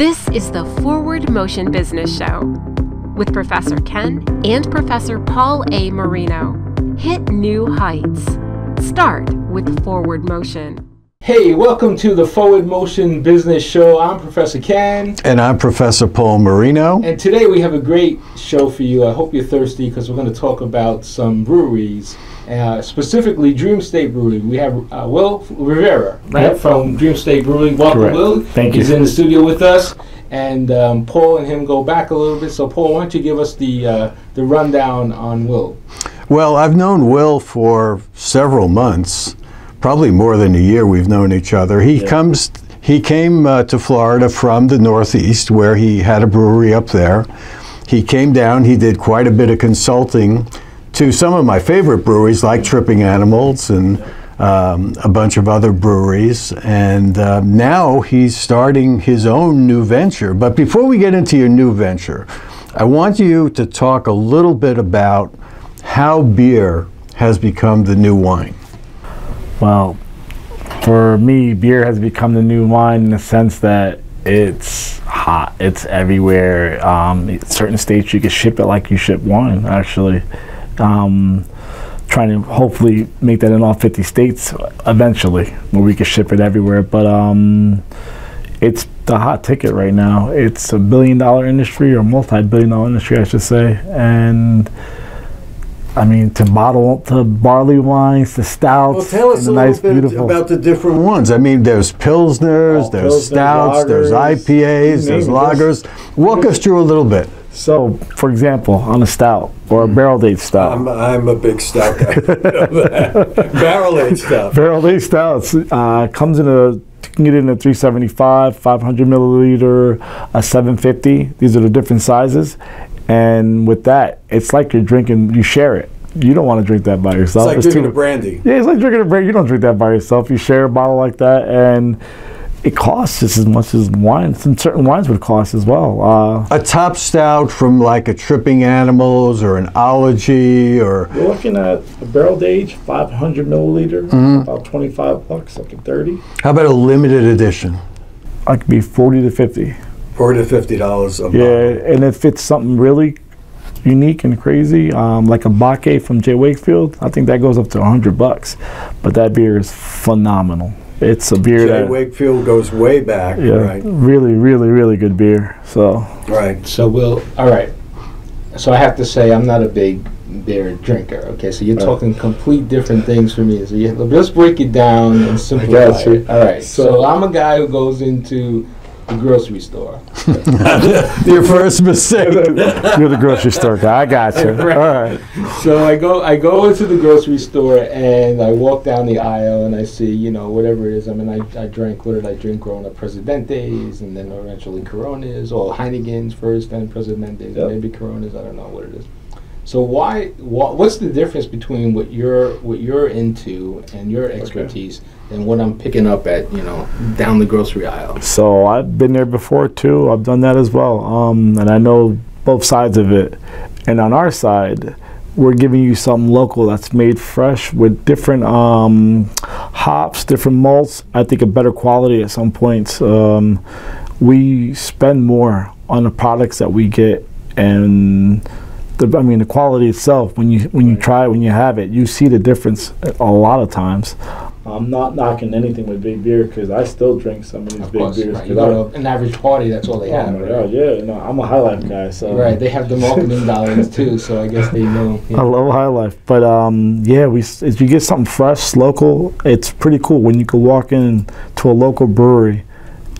This is the Forward Motion Business Show with Professor Ken and Professor Paul A Marino. Hit new heights. Start with Forward Motion. Hey, welcome to the Forward Motion Business Show. I'm Professor Ken. And I'm Professor Paul Marino. And today we have a great show for you. I hope you're thirsty because we're going to talk about some breweries, specifically Dream State Brewing. We have Will Rivera, right, from Dream State Brewing. Welcome, Correct. Will. Thank you. He's in the studio with us. And Paul and him go back a little bit. So, Paul, why don't you give us the rundown on Will? Well, I've known Will for several months. Probably more than a year we've known each other. He came to Florida from the Northeast where he had a brewery up there. He came down, he did quite a bit of consulting to some of my favorite breweries like Tripping Animals and a bunch of other breweries. And now he's starting his own new venture. But before we get into your new venture, I want you to talk a little bit about how beer has become the new wine. Well, for me, beer has become the new wine in the sense that it's hot. It's everywhere. Certain states you can ship it like you ship wine, actually. Trying to hopefully make that in all 50 states eventually, where we can ship it everywhere. But it's the hot ticket right now. It's a billion-dollar industry, or multi-billion-dollar industry, I should say. And I mean, to barley wines, to stouts. Well, tell us a little bit about the different ones. I mean, there's Pilsners, there's stouts, there's IPAs, there's lagers. Walk us through a little bit. So, for example, on a stout or a barrel-aged stout. I'm a big stout guy. Barrel-aged stout. Barrel-aged stouts comes in you can get it in a 375, 500 milliliter, a 750. These are the different sizes. And with that, it's like you're drinking, you share it. You don't want to drink that by yourself. It's like drinking a brandy. Yeah, it's like drinking a brandy. You don't drink that by yourself. You share a bottle like that, and it costs just as much as wine. And certain wines would cost as well. A top stout from like a Tripping Animals or an Ology or... You're looking at a barrel-aged 500 milliliter, about $25, up to 30. How about a limited edition? It could be 40 to 50. $40 to $50 a bottle. Yeah, and if it's something really unique and crazy, like a Bake from J. Wakefield, I think that goes up to $100. But that beer is phenomenal. It's a beer J. Wakefield goes way back, right? Really, really, really good beer. So right. So Will, all right. So I have to say I'm not a big beer drinker. Okay, so you're talking complete different things for me. So let's break it down and simplify it. All right. So I'm a guy who goes into the grocery store. Your first mistake. You're the grocery store guy. I got you. Right. All right. So I go into the grocery store and I walk down the aisle and I see, whatever it is. I mean, I drank, what did I drink growing up? Presidentes, and then eventually Coronas, or Heineken's first, then Presidentes, maybe Coronas. I don't know what it is. So what's the difference between what you're into and your expertise and what I'm picking up at, down the grocery aisle? So I've been there before too. I've done that as well, and I know both sides of it. And on our side, we're giving you something local that's made fresh with different hops, different malts. I think a better quality at some points. We spend more on the products that we get, and the quality itself, when you try it, when you have it, you see the difference a lot of times. I'm not knocking anything with big beer because I still drink some of these big beers. Right. You go to an average party, that's all they have. My God, yeah, I'm a High Life guy. So right, they have the marketing dollars too, so I guess they know. Yeah. I love High Life, but if you get something fresh, local, it's pretty cool when you can walk in to a local brewery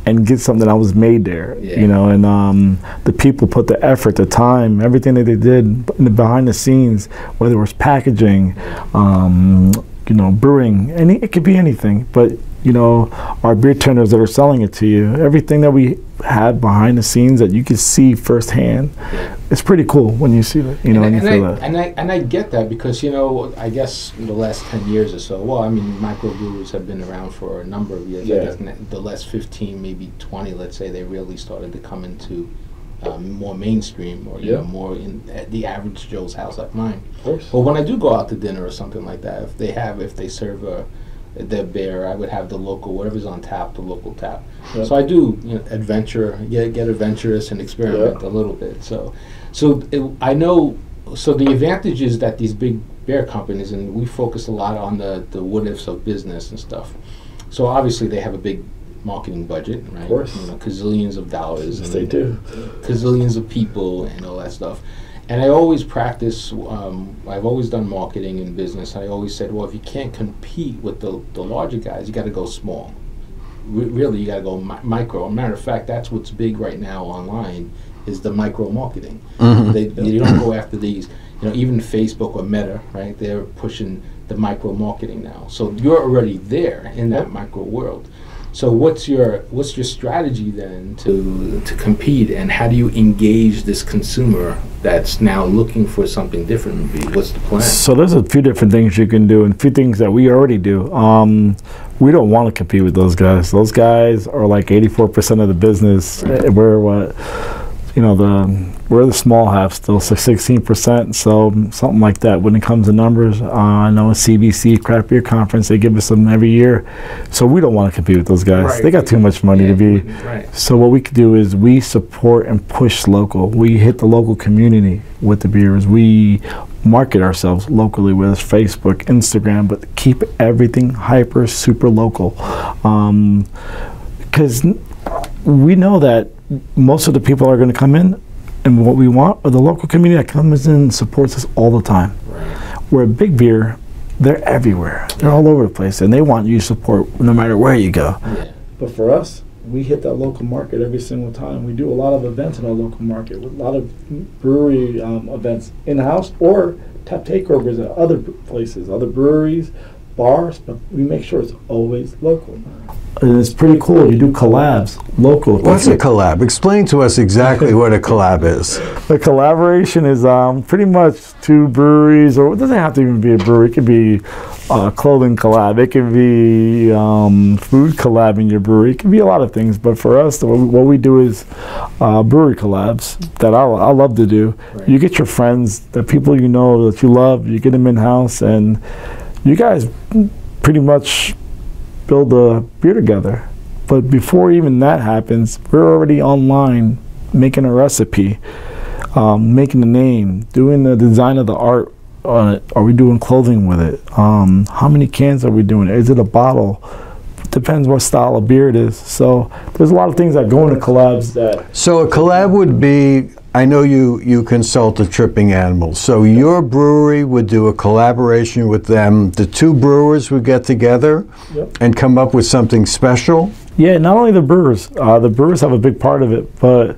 and get something that was made there, and the people put the effort, the time, everything that they did in the behind the scenes, whether it was packaging, brewing, it could be anything. But our beer tenders that are selling it to you, everything that we have behind the scenes that you can see firsthand, it's pretty cool when you see that, and you feel that. And I get that because, I guess in the last 10 years or so, microbreweries have been around for a number of years. I guess the last 15, maybe 20, let's say, they really started to come into more mainstream, or more in the average Joe's house like mine. Of course. But when I do go out to dinner or something like that, if they serve their beer. I would have the local, whatever's on tap, the local tap. Yep. So I do, adventure, get adventurous and experiment a little bit. I know. So the advantage is that these big beer companies, and we focus a lot on the what ifs of business and stuff. So obviously they have a big marketing budget, right? Of course. Gazillions of dollars. Yes, they do. Gazillions of people and all that stuff. And I always practice, I've always done marketing in business. I always said, well, if you can't compete with the larger guys, you got to go small. Really, you got to go micro. As a matter of fact, that's what's big right now online, is the micro marketing. Mm-hmm. They don't go after these, even Facebook or Meta, right? They're pushing the micro marketing now. So you're already there in that micro world. So what's your strategy then to compete, and how do you engage this consumer that's now looking for something different? What's the plan? So there's a few different things you can do, and a few things that we already do. We don't want to compete with those guys. Those guys are like 84% of the business. We're what? We're the small half still, so 16%, so something like that. When it comes to numbers, I know CBC, Craft Beer Conference, they give us them every year. So we don't want to compete with those guys. Right. They got too much money to be. Right. So what we could do is we support and push local. We hit the local community with the beers. We market ourselves locally with Facebook, Instagram, but keep everything hyper, super local. Because we know that most of the people are going to come in, and what we want are the local community that comes in and supports us all the time. Right. We're a big beer, they're everywhere. They're all over the place, and they want you to support no matter where you go. Yeah. But for us, we hit that local market every single time. We do a lot of events in our local market, with a lot of brewery events in-house or tap takeovers at other places, other breweries, bars, but we make sure it's always local. And it's pretty cool. You do collabs, local. What's a collab? Explain to us exactly what a collab is. The collaboration is pretty much two breweries, or it doesn't have to even be a brewery. It could be a clothing collab. It could be food collab in your brewery. It could be a lot of things. But for us, what we do is brewery collabs that I love to do. Right. You get your friends, the people you know that you love, you get them in-house, and you guys pretty much build a beer together. But before even that happens, we're already online making a recipe, making the name, doing the design of the art on it. Are we doing clothing with it? How many cans are we doing? Is it a bottle? Depends what style of beer it is. So there's a lot of things that go into collabs. So a collab would be, I know you consult the Tripping Animals. So your brewery would do a collaboration with them. The two brewers would get together and come up with something special? Yeah, not only the brewers. The brewers have a big part of it, but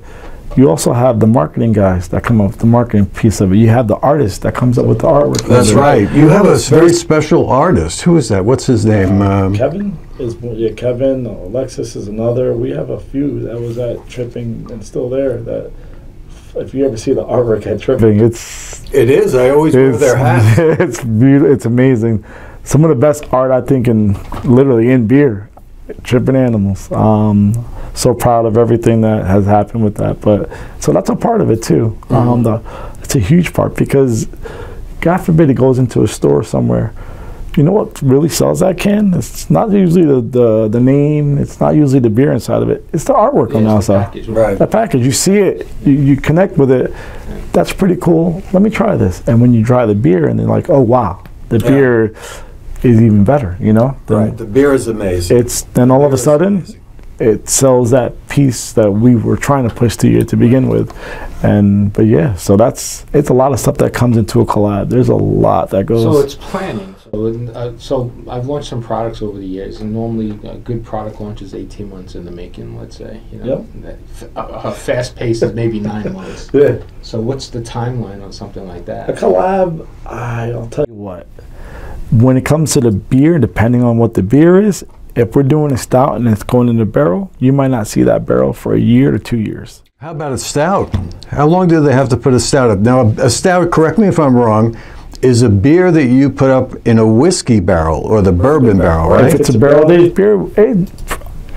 you also have the marketing guys that come up with the marketing piece of it. You have the artist that comes up with the artwork. That's right. You have a very special artist. Who is that? What's his name? Kevin is Kevin. Alexis is another. We have a few that was at Tripping and still there. That if you ever see the artwork at Tripping, it is. I always wear their hats. It's beautiful. It's amazing. Some of the best art I think literally in beer. Tripping Animals. So proud of everything that has happened with that. But so that's a part of it too. It's a huge part, because God forbid it goes into a store somewhere. You know what really sells that can? It's not usually the name. It's not usually the beer inside of it. It's the artwork on the outside. Package, right. The package. You see it. You connect with it. That's pretty cool. Let me try this. And when you try the beer, and they're like, oh wow, the beer is even better. Right. The beer is amazing. Then all of a sudden, it sells that piece that we were trying to push to you to begin with. But yeah, so it's a lot of stuff that comes into a collab. There's a lot that goes. So it's planning. So I've launched some products over the years, and normally a good product launch is 18 months in the making, let's say. A fast pace is maybe 9 months. Yeah. So what's the timeline on something like that? A collab, I'll tell you what. When it comes to the beer, depending on what the beer is, if we're doing a stout and it's going in the barrel, you might not see that barrel for a year to 2 years. How about a stout? How long do they have to put a stout up? Now, a stout, correct me if I'm wrong, is a beer that you put up in a whiskey barrel or the bourbon barrel, right? If it's a barrel-aged beer,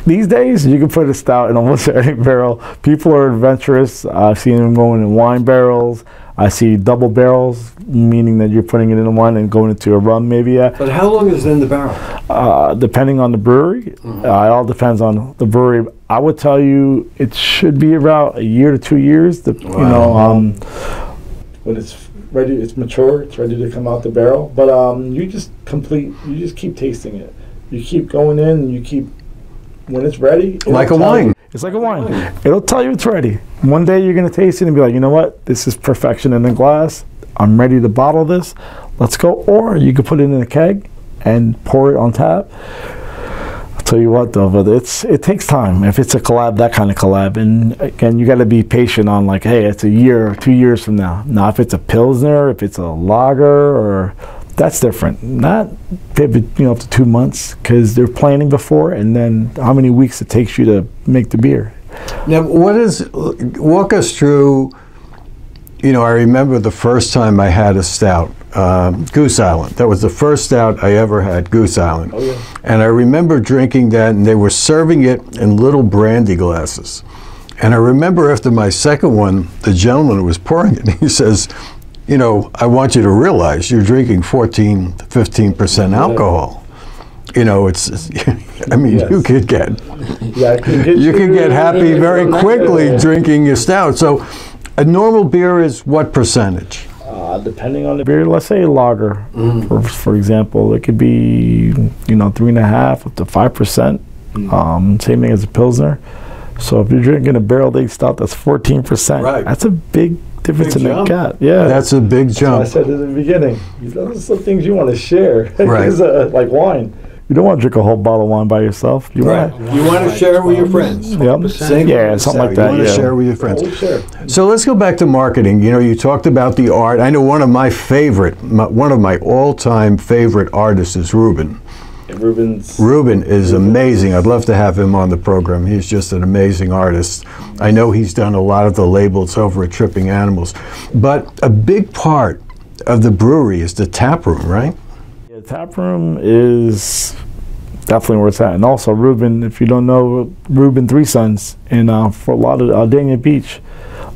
these days you can put a stout in almost any barrel. People are adventurous. I've seen them going in wine barrels. I see double barrels, meaning that you're putting it in one and going into a rum maybe. But how long is it in the barrel? Depending on the brewery. It all depends on the brewery. I would tell you it should be about a year to 2 years. You know, when it's ready, it's mature, it's ready to come out the barrel. But you just keep tasting it. You keep going in, and you keep, when it's ready. Like a wine. It's like a wine. It'll tell you it's ready. One day you're going to taste it and be like, you know what? This is perfection in a glass. I'm ready to bottle this. Let's go. Or you could put it in a keg and pour it on tap. I'll tell you what, though, but it takes time. If it's a collab, that kind of collab. And again, you got to be patient on like, hey, it's a year or 2 years from now. Now, if it's a Pilsner, if it's a lager, or that's different. Not pivot, up to 2 months, because they're planning before, and then how many weeks it takes you to make the beer. Now, walk us through, I remember the first time I had a stout, Goose Island. That was the first stout I ever had, Goose Island. Oh, yeah. And I remember drinking that, and they were serving it in little brandy glasses. And I remember after my second one, the gentleman who was pouring it, he says, I want you to realize you're drinking 14 to 15% alcohol. It's I mean, yes. You could get happy very quickly drinking a stout. So a normal beer is what percentage? Depending on the beer, let's say a lager, for example, it could be 3.5 up to 5%. Same thing as a Pilsner. So if you're drinking a barrel-aged stout, that's 14%. Right. That's a big difference in the gap. Yeah, that's a big jump. That's what I said in the beginning. Those are some things you want to share. Right. Like wine. You don't want to drink a whole bottle of wine by yourself. You want to share it with your friends. Yep. Yeah, something like that. You want to share with your friends. So let's go back to marketing. You talked about the art. I know one of my all-time favorite artists is Ruben. Ruben is amazing. I'd love to have him on the program. He's just an amazing artist. I know he's done a lot of the labels over at Tripping Animals. But a big part of the brewery is the tap room, right? Yeah, the tap room is definitely where it's at. And also Ruben, if you don't know, Ruben Three Sons in Fort Lauderdale, Dania Beach,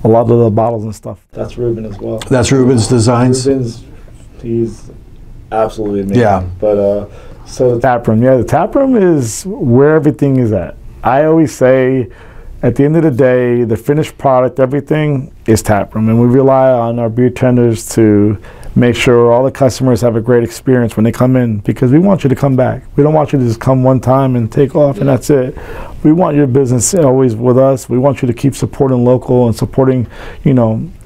a lot of the bottles and stuff. That's Ruben as well. That's Ruben's designs? He's absolutely amazing. Yeah. But so the tap room, the tap room is where everything is at. I always say, at the end of the day, the finished product, everything is tap room, and we rely on our beer tenders to make sure all the customers have a great experience when they come in, because we want you to come back. We don't want you to just come one time and take off and that's it. We want your business always with us. We want you to keep supporting local and supporting,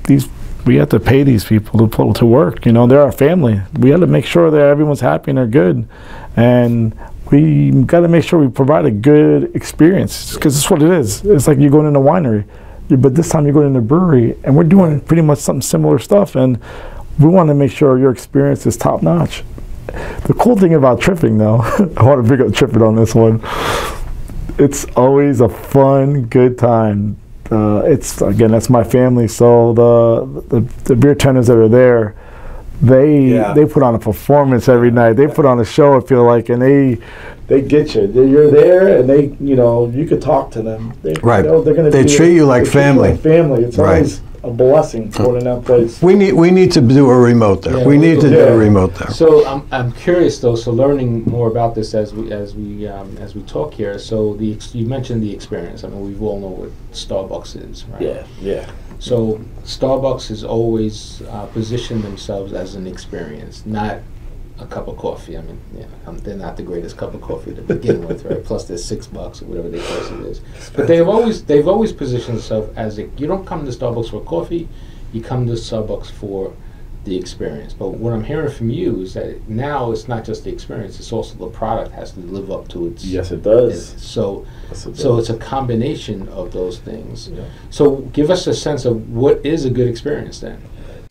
these. We have to pay these people to put to work. They're our family. We have to make sure that everyone's happy and they're good, and we got to make sure we provide a good experience, because that's what it is. It's like you're going in a winery, but this time you're going in a brewery, and we're doing pretty much something similar stuff, and we want to make sure your experience is top notch. The cool thing about tripping, though, I want to bring up tripping on this one. It's always a fun, good time. That's my family. So the beer tenders that are there, they put on a performance every night. They put on a show, I feel like, and they get you. You're there, and you could talk to them. They treat you like family. It's always a blessing going in that place. We need to do a remote there. We need to do a remote there. So I'm curious though. So learning more about this as we talk here. So you mentioned the experience. I mean, we all know what Starbucks is, right? Yeah. So Starbucks has always positioned themselves as an experience, not a cup of coffee. I mean, they're not the greatest cup of coffee to begin with, right? Plus, they're $6 or whatever they price it is. But they've always positioned themselves as you don't come to Starbucks for coffee, you come to Starbucks for the experience. But what I'm hearing from you is that now it's not just the experience; it's also the product has to live up to its. Yes, it does. So it's a combination of those things. Yeah. So give us a sense of what is a good experience then.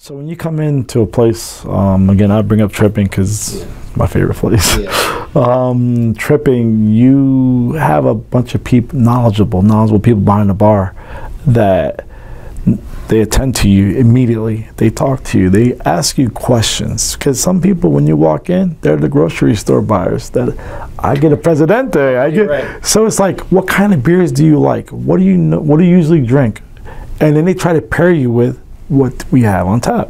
So when you come into a place, again, I bring up Tripping because it's my favorite place. Yeah. Tripping, you have a bunch of people, knowledgeable people behind the bar that they attend to you immediately. They talk to you. They ask you questions. Because some people, when you walk in, they're the grocery store buyers. That I get a Presidente. Right. So it's like, what kind of beers do you like? What do you know? What do you usually drink? And then they try to pair you with what we have on tap,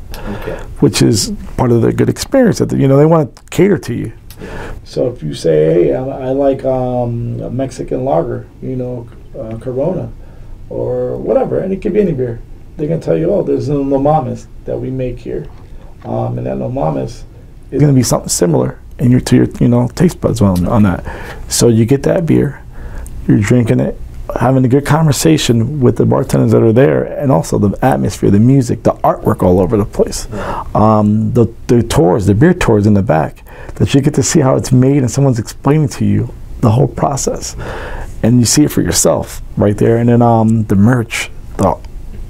which is part of the good experience that they want to cater to you. So if you say, hey, I like a Mexican lager, Corona, or whatever, and it could be any beer, they're gonna tell you, oh, there's a No Mames that we make here, and that No Mames is gonna be something similar in your taste buds on that. So you get that beer, you're drinking it, having a good conversation with the bartenders that are there, and also the atmosphere, the music, the artwork all over the place. The tours, the beer tours in the back, that you get to see how it's made and someone's explaining to you the whole process. And you see it for yourself right there. And then the merch, the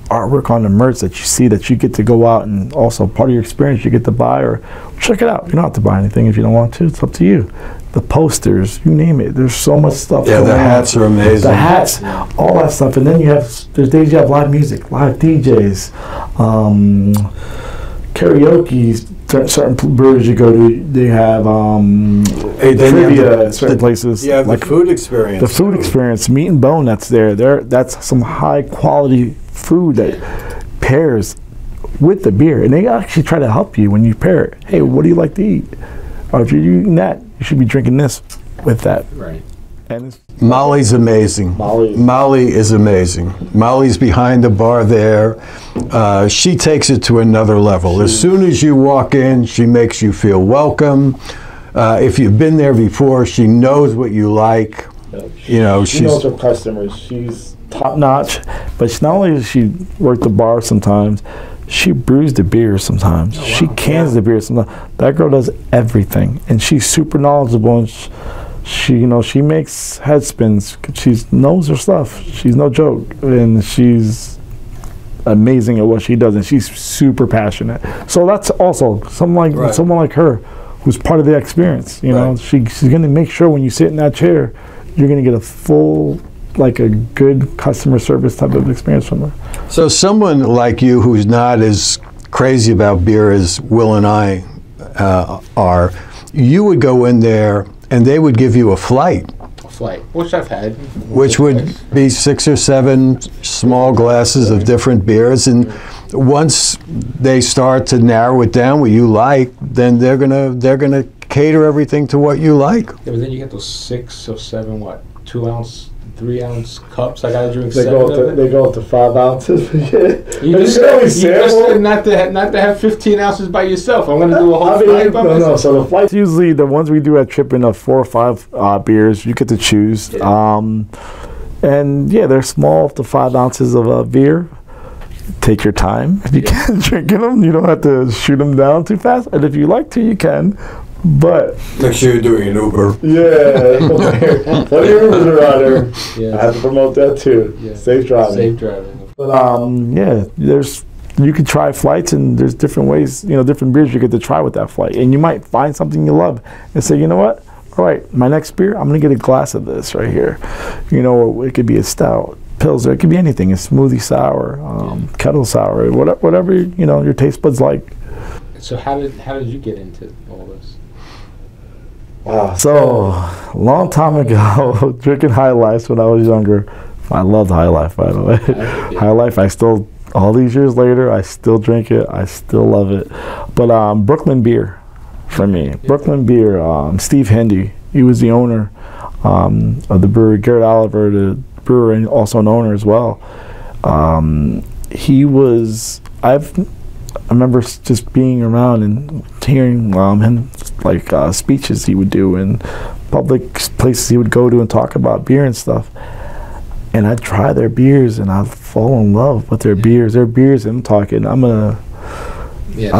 artwork on the merch that you see, that you get to go out and also part of your experience you get to buy or check it out. You don't have to buy anything if you don't want to. It's up to you. The posters, you name it. There's so much stuff. Yeah, the hats are amazing. The hats, all that stuff. And then there's days you have live music, live DJs, karaoke. Certain breweries you go to, they have trivia at certain places. Yeah, like the food experience. The food experience, Meat and Bone, that's there. That's some high quality food that pairs with the beer, and they actually try to help you when you pair it. Hey, what do you like to eat? Or if you're eating that, you should be drinking this with that. Right. And Molly's amazing. Molly is amazing. Molly's behind the bar there. She takes it to another level. As soon as you walk in, she makes you feel welcome. If you've been there before, she knows what you like. She knows her customers. She's top notch. But not only does she work the bar sometimes, she brews the beer sometimes. She cans the beer sometimes. That girl does everything, and she's super knowledgeable. And she makes head spins. She knows her stuff. She's no joke, and she's amazing at what she does, and she's super passionate. So that's also someone like her, who's part of the experience. She's going to make sure when you sit in that chair, you're going to get a full, like a good customer service type of experience from her. So someone like you, who's not as crazy about beer as Will and I are, you would go in there and they would give you a flight. Which I've had. Which would be 6 or 7 small glasses of different beers, and once they start to narrow it down what you like, then they're gonna cater everything to what you like. Yeah, but then you get those 6 or 7 2-ounce, 3-ounce cups. I gotta drink they 7. They go up to 5 ounces. You just said not to have 15 ounces by yourself. I'm gonna do a whole flight by myself. No, so the flight. Usually the ones we do at Trippin' of 4 or 5 beers, you get to choose. Yeah. And yeah, they're small to 5 ounces of beer. Take your time if you can drinking them. You don't have to shoot them down too fast. And if you like to, you can. But make sure you're doing an Uber. Yeah, plenty of Ubers around there. Yeah. I have to promote that too. Yeah. Safe driving. Safe driving. But you can try flights, and there's different ways, different beers you get to try with that flight, and you might find something you love and say, you know what? All right, my next beer, I'm gonna get a glass of this right here. It could be a stout, pilsner, it could be anything, a smoothie sour, kettle sour, whatever your taste buds like. So how did you get into all this? Wow. So, a long time ago, drinking High Life when I was younger. I loved High Life, by the way. High Life, all these years later, I still drink it. I still love it. But Brooklyn beer for me. Yeah. Brooklyn beer, Steve Hendy, he was the owner of the brewery. Garrett Oliver, the brewer, and also an owner as well. I remember just being around and hearing him, speeches he would do in public places he would go to and talk about beer and stuff. And I'd try their beers and I'd fall in love with their beers. Their beers, and I'm talking, I'll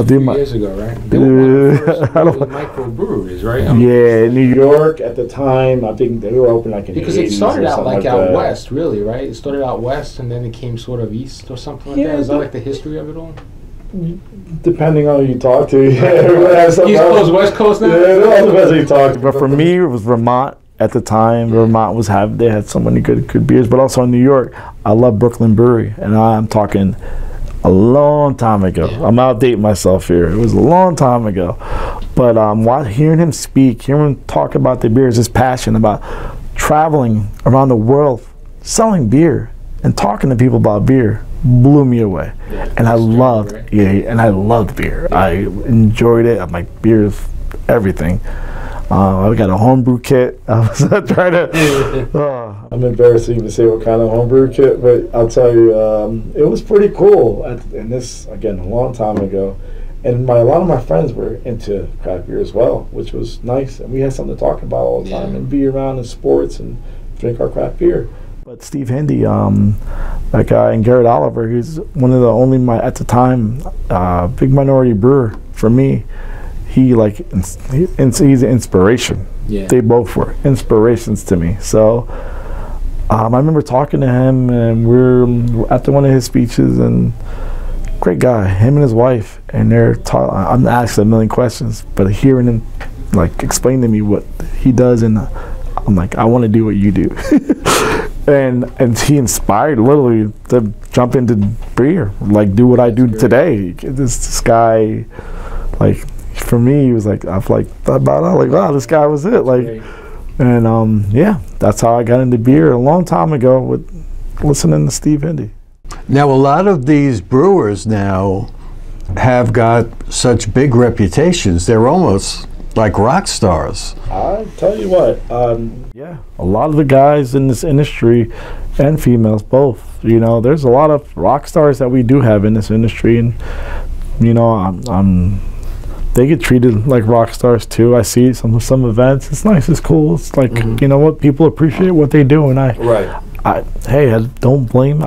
do years ago, right? They were one of the first micro-breweries, right? Yeah, New York at the time, I think they were open like in because the 80s. It started out like out west, really, right? It started out west and then it came sort of east or something like that. Is that like the history of it all? Depending on who you talk to. East Coast, West Coast now? Yeah, it all depends who you talk to. But for me, it was Vermont at the time. Vermont they had so many good beers. But also in New York, I love Brooklyn Brewery. And I'm talking a long time ago. Yeah. I'm outdating myself here. It was a long time ago. But hearing him speak, hearing him talk about the beers, his passion about traveling around the world, selling beer, and talking to people about beer blew me away. Yeah, And I loved, right? and I loved beer. Yeah. I enjoyed it. I'm like, beer is everything. I got a homebrew kit. I was trying to. I'm embarrassed to even say what kind of homebrew kit, but I'll tell you, it was pretty cool. And this, again, a long time ago. And a lot of my friends were into craft beer as well, which was nice. And we had something to talk about all the time and be around in sports and drink our craft beer. But Steve Hindy, that guy, and Garrett Oliver, he's one of the only, at the time, big minority brewer for me. He's an inspiration. Yeah. They both were inspirations to me. So I remember talking to him, and we're at one of his speeches, and great guy, him and his wife, and they're talking. I'm asking a million questions, but hearing him like explain to me what he does, and I'm like, I want to do what you do. and he inspired literally to jump into beer, like do what I do today. This guy, like, for me, he was like, I thought about it, like, wow, this guy was it, like, and yeah, that's how I got into beer a long time ago with listening to Steve Hindy. Now, a lot of these brewers now have got such big reputations. They're almost like rock stars. I tell you what, yeah, a lot of the guys in this industry, and females both, you know, there's a lot of rock stars that we do have in this industry, and you know, they get treated like rock stars too. I see some events. It's nice. It's cool. It's like, you know what, people appreciate what they do, and I don't blame.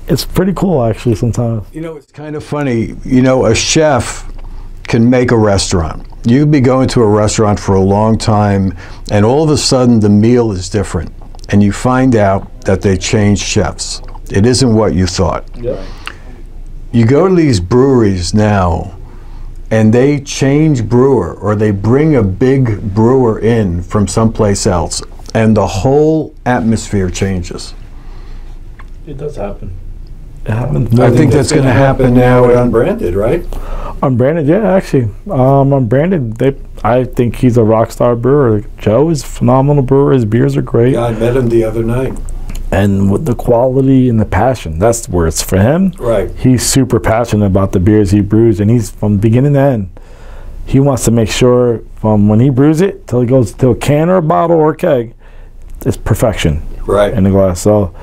It's pretty cool actually sometimes. You know, it's kind of funny. You know, a chef can make a restaurant. You could be going to a restaurant for a long time, and all of a sudden the meal is different, and you find out that they changed chefs. It isn't what you thought. yeah. You go to these breweries now, and they change brewer, or they bring a big brewer in from someplace else, and the whole atmosphere changes. It does happen. It happens. I think that's going to happen now at at Unbranded, right? Unbranded, yeah, actually. Unbranded, I think he's a rock star brewer. Joe is a phenomenal brewer. His beers are great. Yeah, I met him the other night. And with the quality and the passion, that's where it's for him. Right. He's super passionate about the beers he brews, and he's from beginning to end. He wants to make sure from when he brews it till he goes to a can or a bottle or a keg, it's perfection. Right. In the glass. So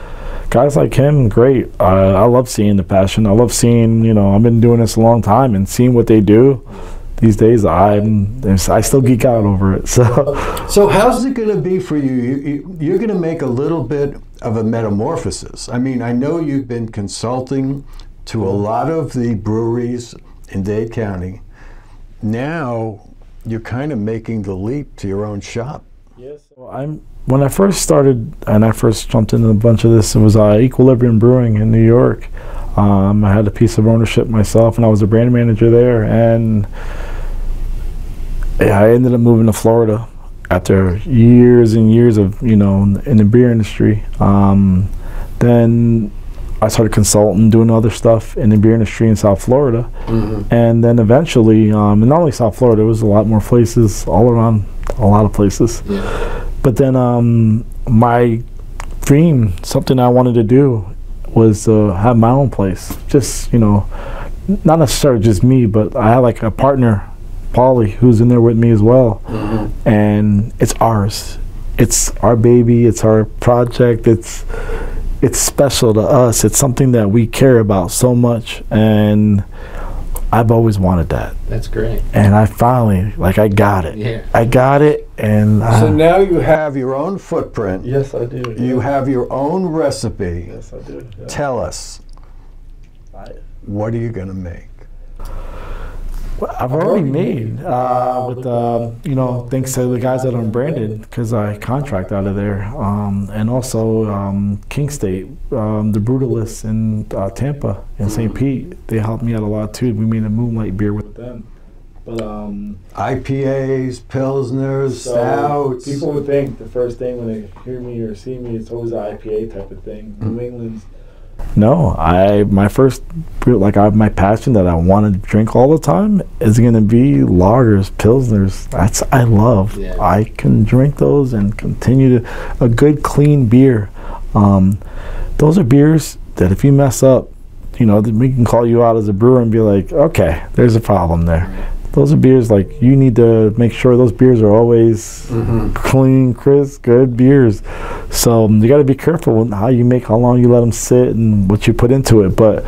guys like him, great. I love seeing the passion. I love seeing, you know, I've been doing this a long time, and seeing what they do. These days, I still geek out over it. So how's it going to be for you? You're going to make a little bit of a metamorphosis. I mean, I know you've been consulting to a lot of the breweries in Dade County. Now you're kind of making the leap to your own shop. Yes. Well, when I first started, and I first jumped into a bunch of this, it was Equilibrium Brewing in New York. I had a piece of ownership myself, and I was a brand manager there, and I ended up moving to Florida after years and years of, you know, in the beer industry. Then I started consulting, doing other stuff in the beer industry in South Florida. And then eventually, and not only South Florida, there was a lot more places all around, a lot of places. But then my dream, something I wanted to do, was to have my own place. Just, you know, not necessarily just me, but I had like a partner, Paulie, who's in there with me as well. And it's ours. It's our baby. It's our project. It's special to us. It's something that we care about so much, and I've always wanted that. That's great. And I finally, like, I got it. Yeah. I got it, and So now you have your own footprint. Yes, I do. You have your own recipe. Yes, I do. Yeah. Tell us, what are you going to make? Well, I've already made with you know, thanks to the guys at Unbranded, because I contract out of there, and also King State, the Brutalists in Tampa and St. Pete. They helped me out a lot too. We made a moonlight beer with them. But IPAs, pilsners, so stouts. people would think the first thing when they hear me or see me, it's always an IPA type of thing. New England's. No, my first, like, my passion that I want to drink all the time is going to be lagers, pilsners. That's I love. Yeah. I can drink those and continue to a good clean beer. Those are beers that if you mess up, you know, we can call you out as a brewer and be like, okay, there's a problem there. Those are beers like you need to make sure those beers are always clean, crisp, good beers. So you got to be careful with how you make, how long you let them sit, and what you put into it. But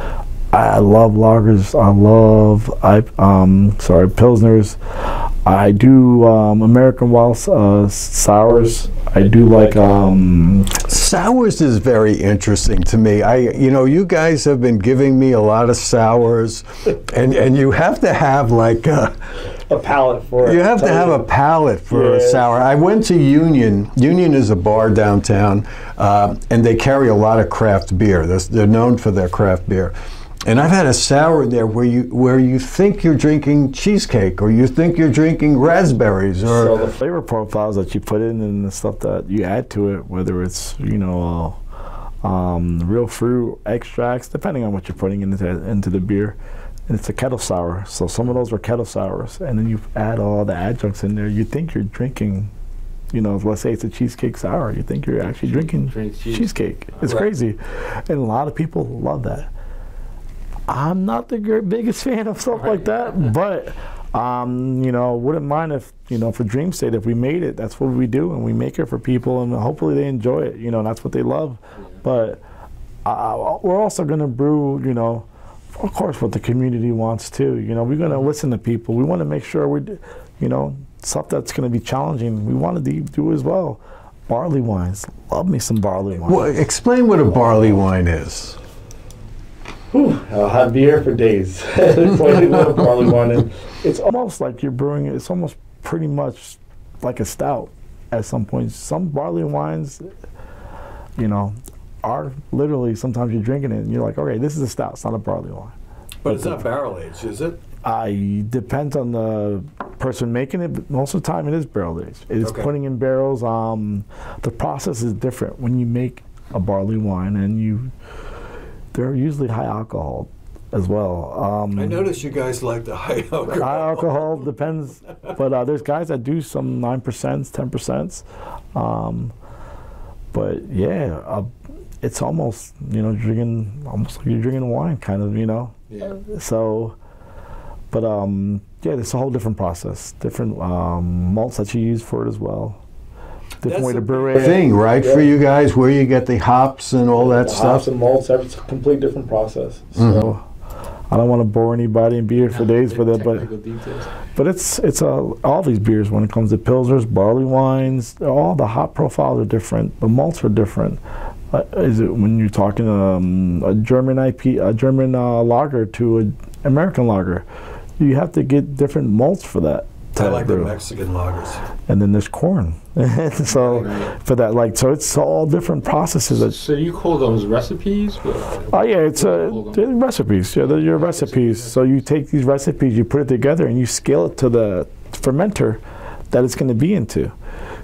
I love lagers. I love pilsners. I do American wild sours. I do like sours is very interesting to me. You know, you guys have been giving me a lot of sours, and you have to have like a palate for it. You have to have a palate for a sour. I went to Union. Union is a bar downtown, and they carry a lot of craft beer. They're known for their craft beer. And I've had a sour in there where you think you're drinking cheesecake, or you think you're drinking raspberries, or so the flavor profiles that you put in and the stuff that you add to it, whether it's, you know, real fruit extracts, depending on what you're putting into the beer. And it's a kettle sour, so some of those are kettle sours, and then you add all the adjuncts in there. You think you're drinking, you know, let's say it's a cheesecake sour. You think you're actually drinking cheesecake. It's crazy, and a lot of people love that. I'm not the biggest fan of stuff like that, but you know, wouldn't mind if, you know, for Dream State, if we made it, that's what we do, and we make it for people, and hopefully they enjoy it. You know, that's what they love. But we're also going to brew, you know, of course, what the community wants too. You know, we're going to listen to people. We want to make sure we, you know, stuff that's going to be challenging, we want to do as well. Barley wines, love me some barley wine. Well, explain what a barley wine is. I'll have beer for days. Barley wine, and it's almost like you're brewing. It's almost pretty much like a stout at some point. Some barley wines, you know, are literally, sometimes you're drinking it and you're like, okay, this is a stout. It's not a barley wine. But it's not barrel aged, is it? Depends on the person making it, but most of the time it is barrel aged. It is putting in barrels. The process is different when you make a barley wine, and they're usually high alcohol as well. I noticed you guys like the high alcohol. High alcohol depends, but there's guys that do some 9%, 10%. But yeah, it's almost, you know, almost like you're drinking wine, kind of, you know. Yeah. So, but yeah, it's a whole different process, different malts that you use for it as well. Different way to brew it. Thing, right, for you guys, where you get the hops and all that stuff. Hops and malts, it's a complete different process. So I don't want to bore anybody and be here for days with it, but it's all these beers, when it comes to pilsners, barley wines, all the hop profiles are different. The malts are different. Is it when you're talking a German lager to an American lager? You have to get different malts for that. I like the Mexican lagers. And then there's corn. So for that, like, so it's all different processes. So you call those recipes? Oh yeah, it's recipes. Yeah, they're your recipes. So you take these recipes, you put it together, and you scale it to the fermenter that it's going to be into.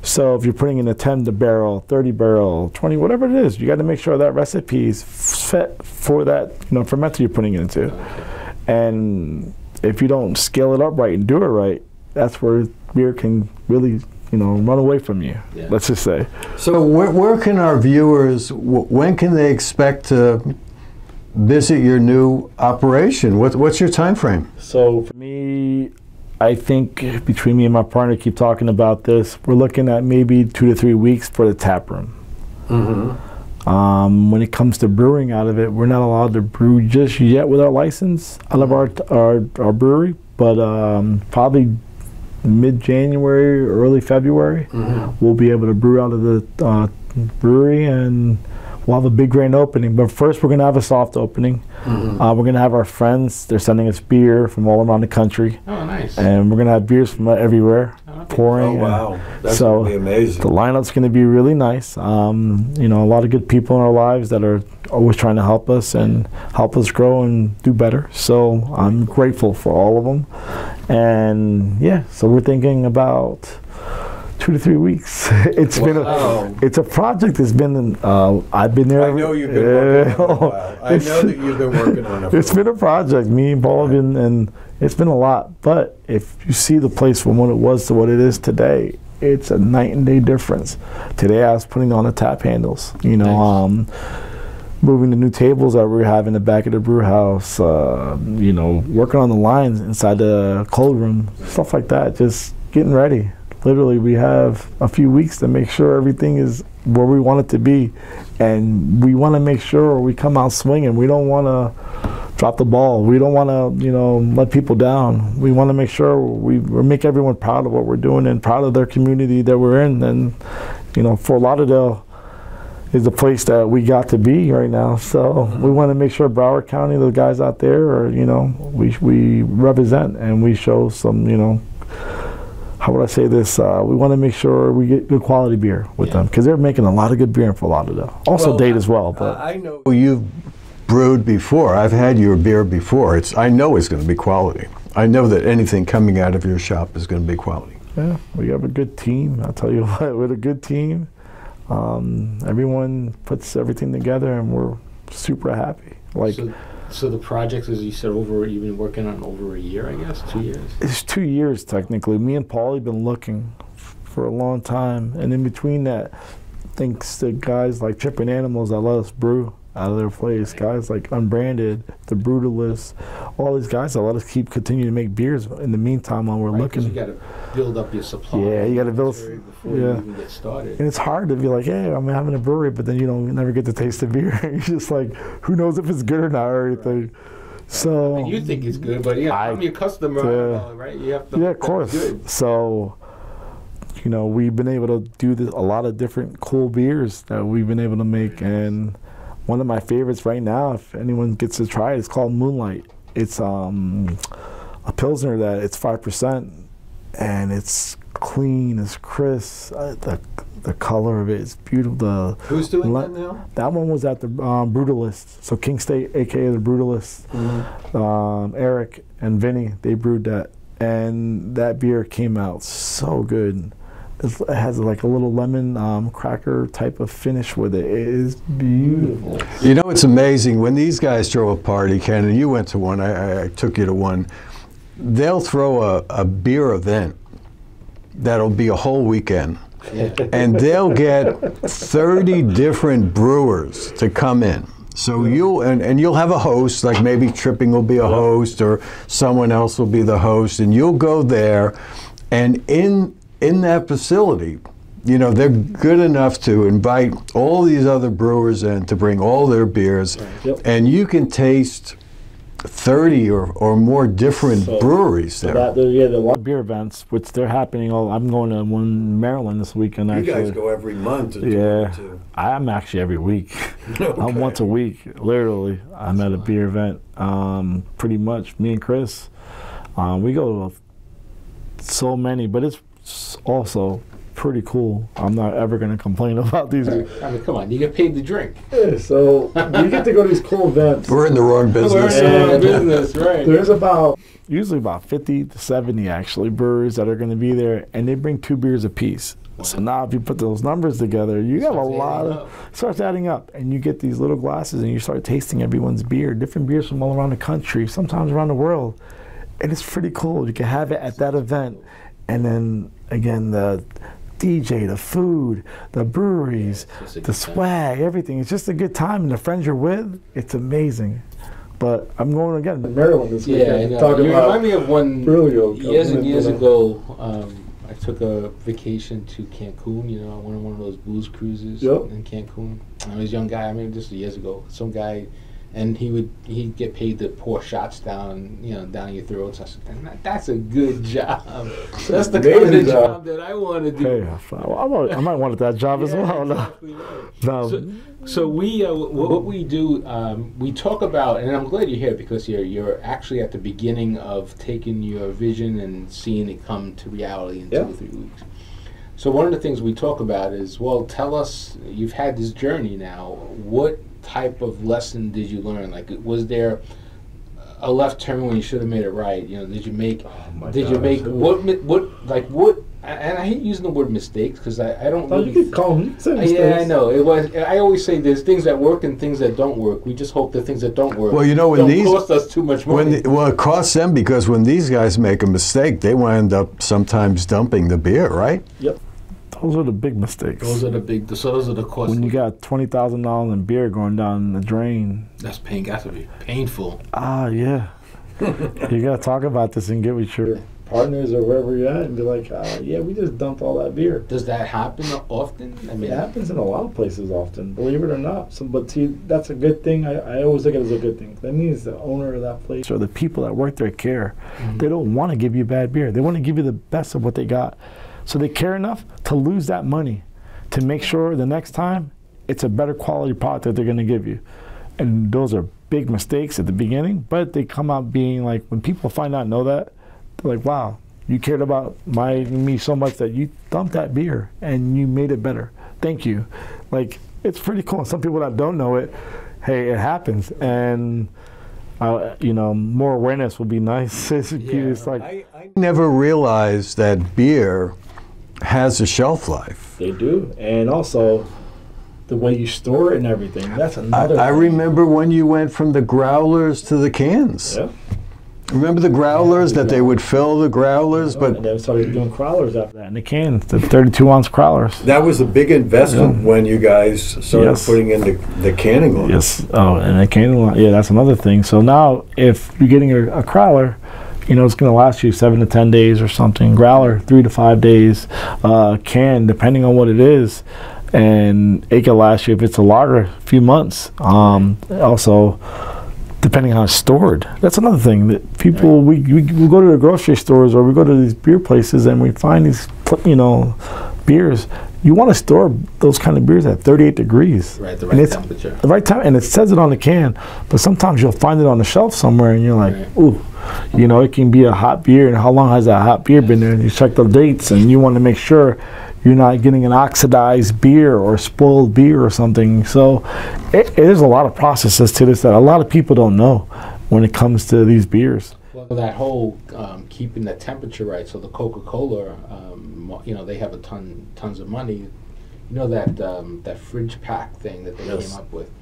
So if you're putting in a 10 barrel, 30 barrel, 20, whatever it is, you got to make sure that recipe is fit for that, you know, fermenter you're putting it into. And if you don't scale it up right and do it right, that's where beer can really, you know, run away from you. Yeah. Let's just say. So where can our viewers, when can they expect to visit your new operation? What's your time frame? So for me, I think between me and my partner keep talking about this, we're looking at maybe 2 to 3 weeks for the tap room. When it comes to brewing out of it, we're not allowed to brew just yet with our license out of our brewery, but probably mid-January, early February, we'll be able to brew out of the brewery, and we'll have a big grand opening. But first, we're going to have a soft opening. We're going to have our friends. They're sending us beer from all around the country. Oh, nice. And we're going to have beers from everywhere, pouring. Oh, wow. That's going to be amazing. The lineup's going to be really nice. You know, a lot of good people in our lives that are always trying to help us and help us grow and do better. So I'm grateful for all of them. And yeah, so we're thinking about 2 to 3 weeks. It's been it's a project that's been I've been there. I know you've been working on it for a while. I know that you've been working on it. It's been a project. Me and Paul have been, and it's been a lot. But if you see the place from what it was to what it is today, it's a night and day difference. Today I was putting on the tap handles. You know, moving the new tables that we have in the back of the brew house, you know, working on the lines inside the cold room, stuff like that, just getting ready. Literally, we have a few weeks to make sure everything is where we want it to be, and we want to make sure we come out swinging. We don't want to drop the ball. We don't want to, you know, let people down. We want to make sure we make everyone proud of what we're doing and proud of their community that we're in. And, you know, Fort Lauderdale is the place that we got to be right now. So we want to make sure Broward County, the guys out there, are, you know, we represent and we show some, you know, how would I say this? We want to make sure we get good quality beer with them, because they're making a lot of good beer in Fort Lauderdale. Also date as well. But I know you've brewed before. I've had your beer before. I know it's going to be quality. I know that anything coming out of your shop is going to be quality. Yeah, we have a good team. I'll tell you what, with a good team, everyone puts everything together, and we're super happy. Like. So the project, as you said, you've been working on over a year, I guess, 2 years? It's 2 years, technically. Me and Paul have been looking for a long time. And in between that, thanks to guys like Trippin' Animals that let us brew out of their place, guys like Unbranded, The Brutalists, all these guys that let us continue to make beers in the meantime while we're looking. You got to build up your supply. Yeah, you got to build before you even get started. And it's hard to be like, hey, I'm having a brewery, but then you never get to taste the beer. You're just like, who knows if it's good or not or anything. Right. So I mean, you think it's good, but yeah, I'm your customer, right? You have to. Yeah, of course. Good. So, you know, we've been able to do a lot of different cool beers that we've been able to make, and one of my favorites right now, if anyone gets to try it, it's called Moonlight. It's a Pilsner that it's 5%, and it's clean, it's crisp. The color of it is beautiful. Who's doing that now? That one was at the Brutalist. So King State, a.k.a. the Brutalist. Mm-hmm. Eric and Vinny, they brewed that. And that beer came out so good. It has like a little lemon cracker type of finish with it. It is beautiful. You know, it's amazing. When these guys throw a party, Ken, and you went to one, I took you to one, they'll throw a beer event that'll be a whole weekend. And they'll get 30 different brewers to come in. So you'll have a host, like maybe Tripping will be a host or someone else will be the host, and you'll go there, and in that facility, you know, they're good enough to invite all these other brewers in to bring all their beers, and you can taste 30 or more different breweries there. The lot of beer events, which they're happening. I'm going to one in Maryland this weekend. You actually. guys go every month. I'm actually every week. Okay. I'm once a week, literally. I'm at a beer event. Pretty much, me and Chris, we go to so many, but it's also pretty cool. I'm not ever going to complain about these. I mean, come on, you get paid to drink. Yeah, so you get to go to these cool events. We're in the wrong business. We're in the wrong business, right. There's usually about 50 to 70 actually breweries that are going to be there, and they bring 2 beers apiece. Wow. So now if you put those numbers together, you have a lot of, it starts adding up, and you get these little glasses and you start tasting everyone's beer, different beers from all around the country, sometimes around the world. And it's pretty cool. You can have it at that event, and then again, the DJ, the food, the breweries, the swag, everything. It's just a good time, and the friends you're with, it's amazing. But I'm going again to Maryland this weekend. Yeah, I know. You remind me of one years and years ago. I took a vacation to Cancun. You know, I went on one of those booze cruises in Cancun. I was a young guy. I mean, just years ago. Some guy. And he'd get paid to pour shots down your throat. So I said, that's a good job. That's the kind of job that I want to do. Hey, I might want that job as well. Exactly right. No. So we what we do, we talk about, and I'm glad you're here because you're actually at the beginning of taking your vision and seeing it come to reality in 2 or 3 weeks. So one of the things we talk about is, well, tell us, you've had this journey now, what type of lesson did you learn? Like, was there a left turn when you should have made it right? You know, did you make what? And I hate using the word mistakes because I don't. Oh, you can call them. Yeah, I know. It was. I always say there's things that work and things that don't work. We just hope the things that don't work. Well, you know, when don't cost us too much money. It costs them because when these guys make a mistake, they wind up sometimes dumping the beer, right? Yep. Those are the big mistakes. Those are the big. So those are the costs. When you got $20,000 in beer going down the drain. That's got to be painful. Yeah. You got to talk about this and get with your partners or wherever you're at and be like, yeah, we just dumped all that beer. Does that happen often? I mean, it happens in a lot of places often, believe it or not. But see, that's a good thing. I always look at it as a good thing. That means the owner of that place or the people that work there care. They don't want to give you bad beer. They want to give you the best of what they got. So they care enough to lose that money to make sure the next time it's a better quality product that they're going to give you. And those are big mistakes at the beginning, but they come out being like, when people find out, know that, they're like, wow, you cared about me so much that you dumped that beer and you made it better. Thank you. Like, it's pretty cool. Some people that don't know it, hey, it happens. And, you know, more awareness will be nice. It's like, I never realized that beer has a shelf life. They do. And also, the way you store it and everything. That's another I remember when you went from the growlers to the cans. Yeah. Remember the growlers, that they would fill the growlers? But and they started doing crowlers after that. in the cans, the 32-ounce crowlers. That was a big investment when you guys started putting in the canning line. Yes. Oh, and the canning line, yeah, that's another thing. So now, if you're getting a crowler, you know, it's going to last you 7 to 10 days or something. Growler, 3 to 5 days. Can, depending on what it is. And it can last you, if it's a lager, a few months. Also, depending on how it's stored. That's another thing that people, we go to the grocery stores or we go to these beer places and we find these, you know, beers. You want to store those kind of beers at 38 degrees. Right, the right temperature. The right time, and it says it on the can, but sometimes you'll find it on the shelf somewhere and you're like, ooh, you know, it can be a hot beer, and how long has that hot beer been there? And you check the dates and you want to make sure you're not getting an oxidized beer or spoiled beer or something. So there's a lot of processes to this that a lot of people don't know when it comes to these beers. Well, that whole keeping the temperature right, so the Coca-Cola, you know, they have tons of money. You know that fridge pack thing that they came up with?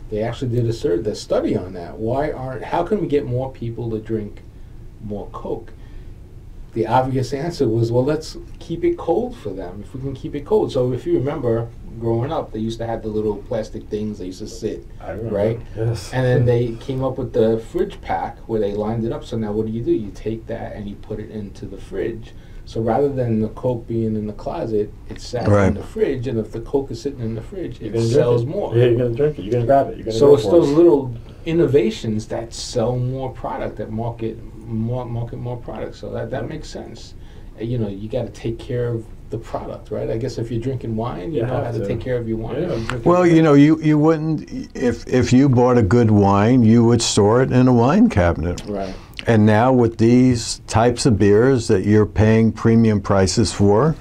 They actually did a study on that. How can we get more people to drink more Coke? The obvious answer was, well, let's keep it cold for them, if we can keep it cold. So if you remember, growing up, they used to have the little plastic things they used to sit, right? Yes. And then they came up with the fridge pack where they lined it up. So now what do? You take that and you put it into the fridge. So rather than the Coke being in the closet, it's sat in the fridge, and if the Coke is sitting in the fridge, it sells more. Yeah, you're going to drink it. You're going to grab it. You're gonna so it's those little innovations that sell more product, that market more products. So that makes sense. You know, you got to take care of the product, right? I guess if you're drinking wine, you know how to take care of your wine. Yeah. Well, you know, you wouldn't, if you bought a good wine, you would store it in a wine cabinet. Right. And now with these types of beers that you're paying premium prices for,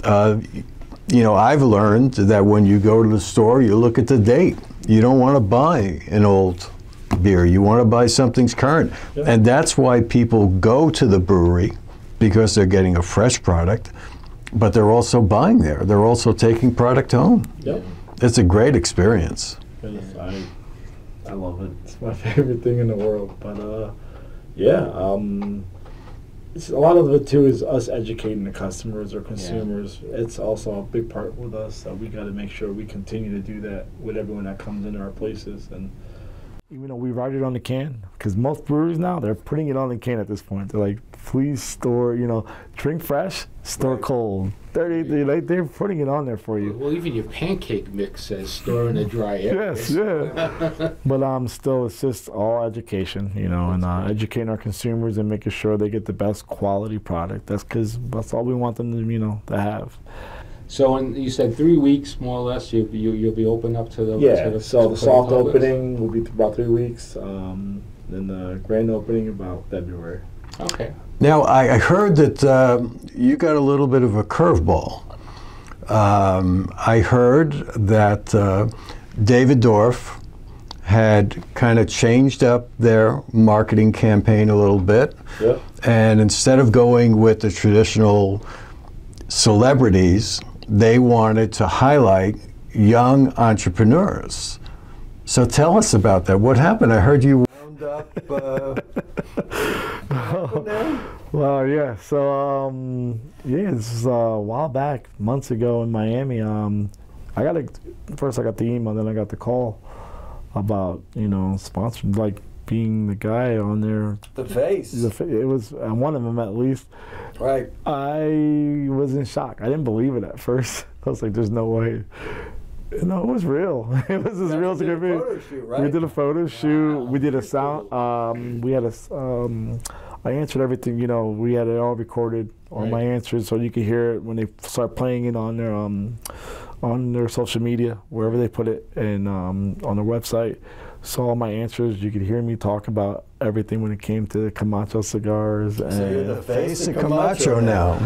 you know, I've learned that when you go to the store, you look at the date. You don't want to buy an old beer. You want to buy something's current. Yeah. And that's why people go to the brewery, because they're getting a fresh product, but they're also buying there. They're also taking product home. Yep. It's a great experience. I love it. It's my favorite thing in the world. But it's a lot of it too is us educating the customers or consumers. Yeah. It's also a big part with us that we got to make sure we continue to do that with everyone that comes into our places. And even though we write it on the can, because most breweries now, they're putting it on the can at this point. They're like, please store, you know, drink fresh, store cold. They're putting it on there for you. Well, even your pancake mix says store in a dry area. Yes, yeah. But still, it's just all education, you know, and educating our consumers and making sure they get the best quality product. That's because that's all we want them to, you know, to have. So, and you said 3 weeks, more or less, you'll be open up to the... So the soft opening will be about 3 weeks, then the grand opening about February. Okay. Now, I heard that you got a little bit of a curveball. I heard that David Dorff had kind of changed up their marketing campaign a little bit. Yep. And instead of going with the traditional celebrities, they wanted to highlight young entrepreneurs. So tell us about that. What happened? I heard you wound up. Well, yeah. So, yeah, this is a while back, months ago in Miami. First I got the email, then I got the call about, sponsoring, like being the guy on there. The face. It was one of them at least. Right. I was in shock. I didn't believe it at first. I was like, "There's no way." No, it was real. It was as real as it could be. Photo shoot, right? We did a photo shoot. We did a sound. We had a. I answered everything. We had it all recorded, all my answers, so you could hear it when they start playing it on their social media, wherever they put it, and on their website. Saw all my answers. You could hear me talk about everything when it came to Camacho cigars. So you're the face of Camacho now.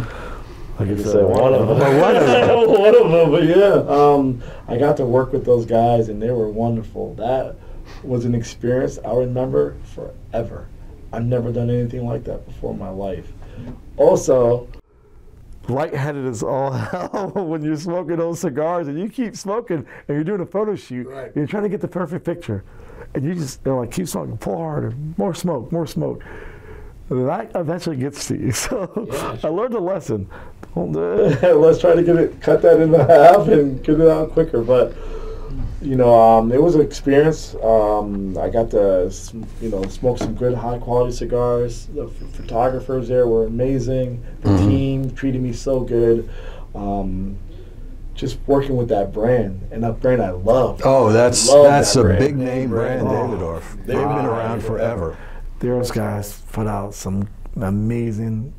Like I said, one of them. One of them, but yeah. I got to work with those guys, and they were wonderful. That was an experience I'll remember forever. I've never done anything like that before in my life. Also, lightheaded as all hell when you're smoking those cigars, and you keep smoking, and you're doing a photo shoot. Right. You're trying to get the perfect picture, and they're like, keep smoking, pull harder, more smoke, more smoke. That eventually gets to you. So yeah, I learned a lesson. Let's try to cut that into half and get it out quicker. But it was an experience. I got to smoke some good high quality cigars. The photographers there were amazing. The team treated me so good. Just working with that brand, and that brand I love. Oh, that's a big name brand, Davidoff. They've been around forever. Those guys put out some amazing,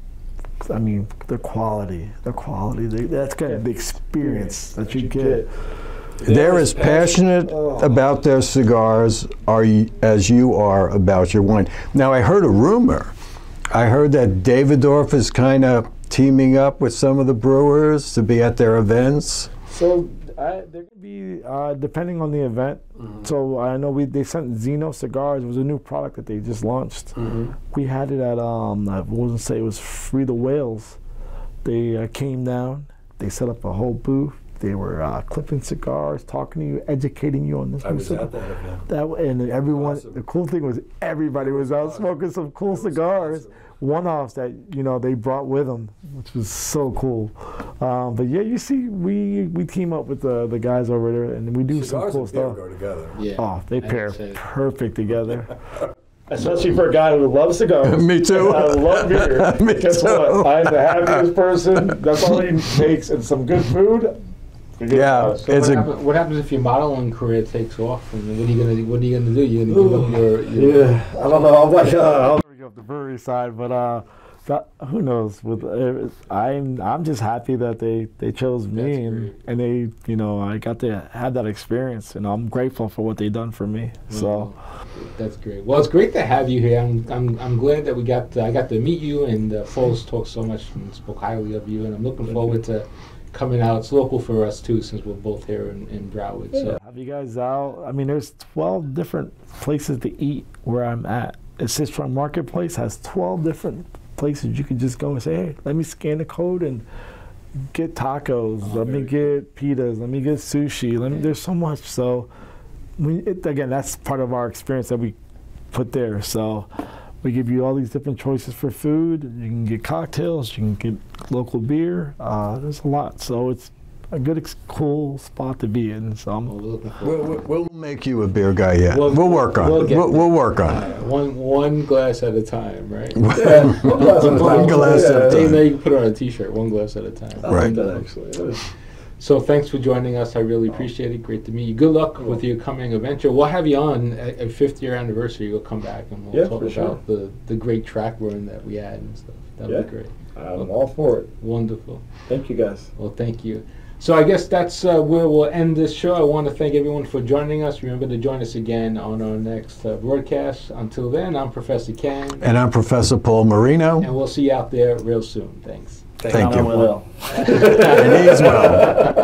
the quality. That's kind of the experience that you get. They're as passionate about their cigars as you are about your wine. Now, I heard a rumor. I heard that Davidoff is kind of teaming up with some of the brewers to be at their events. So there could be, depending on the event. So I know they sent Zeno cigars. It was a new product that they just launched. We had it at, I wouldn't say it was Free the Whales. They came down. They set up a whole booth. They were clipping cigars, talking to you, educating you on this. I was at that event. And everyone, awesome. The cool thing was everybody was out smoking some cool cigars. Awesome. One-offs that they brought with them, which was so cool. But yeah, you see, we team up with the guys over there, and we do cigars some cool stuff. Go together. Yeah. Oh, they pair perfect together. Especially for a guy who loves cigars. Me too. And I love beer. Me Guess too. what? I'm the happiest person. That's all he takes, and some good food. Yeah, So what happens if your modeling career takes off? And what are you gonna do? You're gonna give up your Yeah, I don't know. I'm like, I'll never give up the brewery side, but who knows? I'm just happy that they chose me, and they I got to have that experience, and I'm grateful for what they done for me. So that's great. Well, it's great to have you here. I'm glad that I got to meet you, and Paul's talked so much and spoke highly of you, and I'm looking forward to coming out. It's local for us too, since we're both here in Broward. So have you guys out? There's 12 different places to eat where I'm at. The Sistrunk Marketplace has 12 different places you can just go and say, hey, let me scan the code and get tacos. Let me get pitas. Let me get sushi. There's so much. So again, that's part of our experience that we put there. So we give you all these different choices for food. You can get cocktails. You can get local beer. There's a lot. So it's a good, cool spot to be in. So we'll make you a beer guy. Yeah, we'll work on it. We'll work on it. One glass at a time, right? Yeah, one glass at a time. Now you can put it on a T-shirt. One glass at a time. Right. That actually. So thanks for joining us. I really appreciate it. Great to meet you. Good luck with your coming adventure. We'll have you on at 5th year anniversary. You'll come back and we'll talk about the great track run that we had and stuff. That'll be great. I'm all for it. Wonderful. Thank you, guys. Well, thank you. So I guess that's where we'll end this show. I want to thank everyone for joining us. Remember to join us again on our next broadcast. Until then, I'm Professor Ken. And I'm Professor Paul Marino. And we'll see you out there real soon. Thanks. Thank you. Will. And he as well.